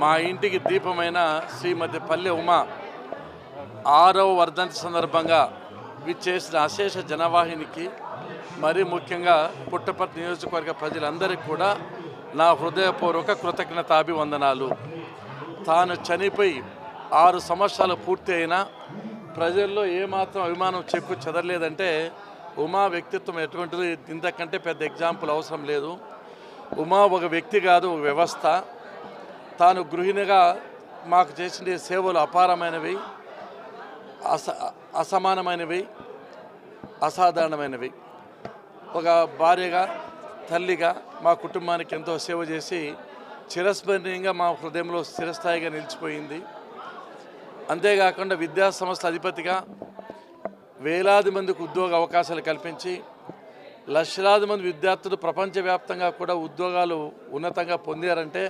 మా ఇంటికి దీపమైన శ్రీమతి పల్లె ఉమా 6వ వర్ధంతి సందర్భంగా విచ్చేసిన అశేష జనవాహినికి మరీ ముఖ్యంగా పుట్టపర్తి నియోజకవర్గ ప్రజలందరికీ కూడా నా హృదయపూర్వక కృతజ్ఞతాభివందనాలు. తాను చనిపోయి 6 సంవత్సరాలు పూర్తి అయినా ప్రజల్లో ఏమాత్రం అభిమానం చెక్కు చెదరలేదంటే ఉమా వ్యక్తిత్వం ఎటువంటిది, ఇంతకంటే పెద్ద ఎగ్జాంపుల్ అవసరం లేదు. ఉమా ఒక వ్యక్తి కాదు, ఒక వ్యవస్థ. తాను గృహిణిగా మాకు చేసిన సేవలు అపారమైనవి, అసమానమైనవి, అసాధారణమైనవి. ఒక భార్యగా, తల్లిగా మా కుటుంబానికి ఎంతో సేవ చేసి చిరస్మరణీయంగా మా హృదయంలో స్థిరస్థాయిగా నిలిచిపోయింది. అంతేకాకుండా విద్యా సంస్థల అధిపతిగా వేలాది మందికి ఉద్యోగ అవకాశాలు కల్పించి లక్షలాది మంది విద్యార్థులు ప్రపంచవ్యాప్తంగా కూడా ఉద్యోగాలు ఉన్నతంగా పొందారంటే